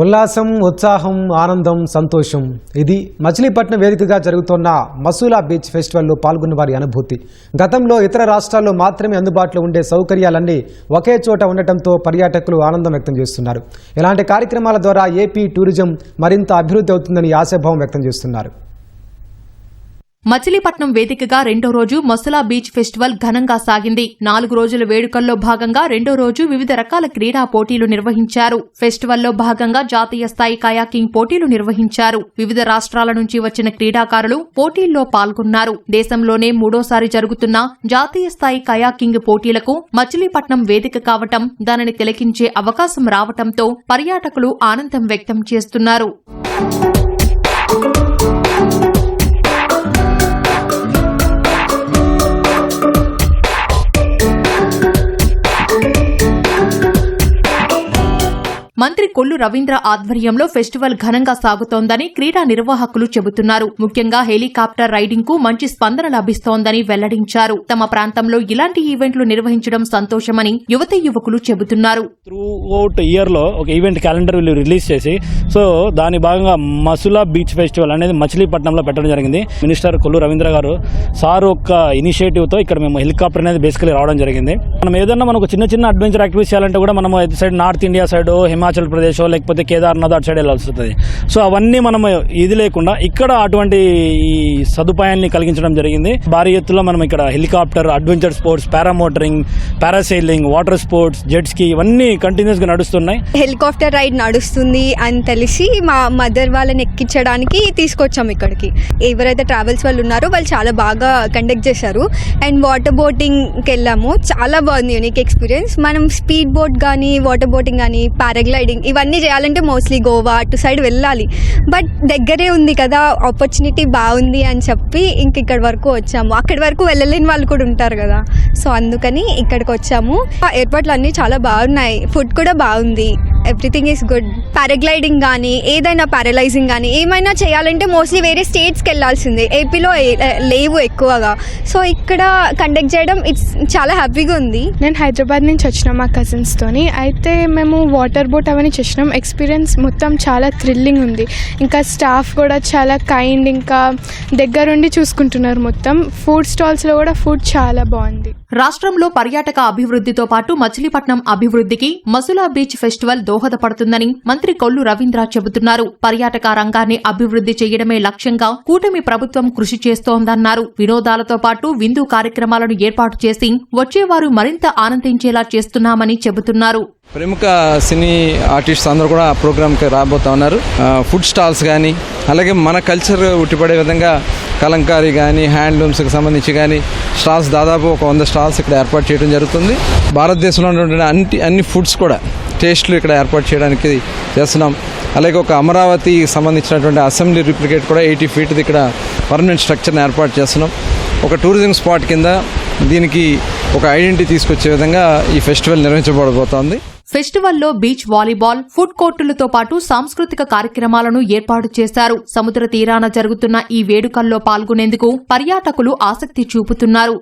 ఉల్లాసం, ఉత్సాహం, ఆనందం, సంతోషం ఇది మచిలీపట్నం వేదికగా జరుగుతున్న మసూలా బీచ్ ఫెస్టివల్లో పాల్గొన్న వారి అనుభూతి. గతంలో ఇతర రాష్ట్రాల్లో మాత్రమే అందుబాటులో ఉండే సౌకర్యాలన్నీ ఒకే చోట ఉండటంతో పర్యాటకులు ఆనందం వ్యక్తం చేస్తున్నారు. ఇలాంటి కార్యక్రమాల ద్వారా ఏపీ టూరిజం మరింత అభివృద్ధి అవుతుందని ఆశాభావం వ్యక్తం చేస్తున్నారు. మచిలీపట్నం వేదికగా రెండో రోజు మసూలా బీచ్ ఫెస్టివల్ ఘనంగా సాగింది. 4 రోజుల వేడుకల్లో భాగంగా రెండో రోజు వివిధ రకాల క్రీడా పోటీలు నిర్వహించారు. ఫెస్టివల్లో భాగంగా జాతీయ స్థాయి కయాకింగ్ పోటీలు నిర్వహించారు. వివిధ రాష్ట్రాల నుంచి వచ్చిన క్రీడాకారులు పోటీల్లో పాల్గొన్నారు. దేశంలోనే 3వసారి జరుగుతున్న జాతీయ స్థాయి కయాకింగ్ పోటీలకు మచిలీపట్నం వేదిక కావటం, దానిని తిలకించే అవకాశం రావటంతో పర్యాటకులు ఆనందం వ్యక్తం చేస్తున్నారు. మంత్రి కొల్లు రవీంద్ర ఆధ్వర్యంలో ఫెస్టివల్ ఘనంగా సాగుతోందని క్రీడా నిర్వాహకులు చెబుతున్నారు. ముఖ్యంగా హెలికాప్టర్ రైడింగ్ కు మంచి స్పందన లభిస్తోందని వెల్లడించారు. తమ ప్రాంతంలో ఇలాంటి ఈవెంట్లు నిర్వహించడం సంతోషమని యువతీ యువకులు చెబుతున్నారు. త్రూఅవుట్ ఇయర్ లో ఒక ఈవెంట్ క్యాలెండర్ రిలీజ్ చేసి దాని భాగంగా మసూలా బీచ్ ఫెస్టివల్ అనేది మచిలీపట్నంలో పెట్టడం జరిగింది. మినిస్టర్ కొల్లు రవీంద్ర గారు సార్ ఒక ఇనిషియేటివ్ తో ఇక్కడ మేము హెలికాప్టర్ అనేది బేసికలీ రావడం జరిగింది. మనం ఏదన్నా మనకు చిన్న అడ్వెంచర్ యాక్టివిటీస్ చేయాలంటే కూడా మనం side north India side Himachal Pradesh లేకపోతే కేదార్నాథ్ అటు సైడ్ వెళ్ళాల్సి వస్తుంది. సో అవన్నీ మనం ఇది లేకుండా ఇక్కడ అటువంటి సదుపాయాన్ని కలిగించడం జరిగింది. భారీ ఎత్తులో మనం ఇక్కడ helicopter, adventure sports, paramotoring, parasailing, water sports, jet ski ఇవన్నీ కంటిన్యూస్ గా నడుస్తున్నాయి. హెలికాప్టర్ రైడ్ నడుస్తుంది అని తెలిసి మా మదర్ వాళ్ళని ఎక్కించడానికి తీసుకొచ్చాం ఇక్కడికి. ఎవరైతే ట్రావెల్స్ వాళ్ళు ఉన్నారో వాళ్ళు చాలా బాగా కండక్ట్ చేశారు. అండ్ వాటర్ బోటింగ్కి వెళ్ళాము. చాలా బాగుంది, యూనిక్ ఎక్స్పీరియన్స్. మనం స్పీడ్ బోట్ కానీ, వాటర్ బోటింగ్ కానీ, పారాగ్లైడింగ్ ఇవన్నీ చేయాలంటే మోస్ట్లీ గోవా అటు సైడ్ వెళ్ళాలి. బట్ దగ్గరే ఉంది కదా, ఆపర్చునిటీ బాగుంది అని చెప్పి ఇంక ఇక్కడి వరకు వచ్చాము. అక్కడి వరకు వెళ్ళలేని వాళ్ళు కూడా ఉంటారు కదా, సో అందుకని ఇక్కడికి వచ్చాము. ఏర్పాట్లు అన్నీ చాలా బాగున్నాయి. ఫుడ్ కూడా బాగుంది. Everything is good. పారాగ్లైడింగ్ కానీ, ఏదైనా పారలైజింగ్ కానీ ఏమైనా చేయాలంటే మోస్ట్లీ వేరే స్టేట్స్కి వెళ్ళాల్సిందే. ఏపీలో లేవు ఎక్కువగా. సో ఇక్కడ కండక్ట్ చేయడం ఇట్స్ చాలా హ్యాపీగా ఉంది. నేను హైదరాబాద్ నుంచి వచ్చిన మా కజిన్స్తోని. అయితే మేము వాటర్ బోట్ అవన్నీ చేసినాం. ఎక్స్పీరియన్స్ మొత్తం చాలా థ్రిల్లింగ్ ఉంది. ఇంకా స్టాఫ్ కూడా చాలా కైండ్, ఇంకా దగ్గరుండి చూసుకుంటున్నారు మొత్తం. ఫుడ్ స్టాల్స్లో కూడా ఫుడ్ చాలా బాగుంది. రాష్ట్రంలో పర్యాటక అభివృద్ధితో పాటు మచిలీపట్నం అభివృద్ధికి మసూలా బీచ్ ఫెస్టివల్ దోహదపడుతుందని మంత్రి కొల్లు రవీంద్ర చెబుతున్నారు. పర్యాటక రంగాన్ని అభివృద్ధి చేయడమే లక్ష్యంగా కూటమి ప్రభుత్వం కృషి చేస్తోందన్నారు. వినోదాలతో పాటు విందు కార్యక్రమాలను ఏర్పాటు చేసి వచ్చేవారు మరింత ఆనందించేలా చేస్తున్నామని చెబుతున్నారు. ప్రముఖ సినీ ఆర్టిస్ట్స్ అందరూ కూడా ఆ ప్రోగ్రామ్కి రాబోతా ఉన్నారు. ఫుడ్ స్టాల్స్ కానీ, అలాగే మన కల్చర్ ఉట్టిపడే విధంగా కలంకారీ కానీ, హ్యాండ్లూమ్స్కి సంబంధించి కానీ స్టాల్స్ దాదాపు ఒక 100 స్టాల్స్ ఇక్కడ ఏర్పాటు చేయడం జరుగుతుంది. భారతదేశంలో ఉన్నటువంటి అన్ని ఫుడ్స్ కూడా టేస్ట్లు ఇక్కడ ఏర్పాటు చేయడానికి చేస్తున్నాం. అలాగే ఒక అమరావతికి సంబంధించినటువంటి అసెంబ్లీ రిప్లికేట్ కూడా 80 ఫీట్ది ఇక్కడ పర్మనెంట్ స్ట్రక్చర్ని ఏర్పాటు చేస్తున్నాం. ఒక టూరిజం స్పాట్ కింద దీనికి ఒక ఐడెంటిటీ తీసుకొచ్చే విధంగా ఈ ఫెస్టివల్ నిర్వహించబడబోతోంది. ఫెస్టివల్లో బీచ్ వాలీబాల్, ఫుడ్ కోర్టులతో పాటు సాంస్కృతిక కార్యక్రమాలను ఏర్పాటు చేశారు. సముద్ర తీరాన జరుగుతున్న ఈ వేడుకల్లో పాల్గొనేందుకు పర్యాటకులు ఆసక్తి చూపుతున్నారు.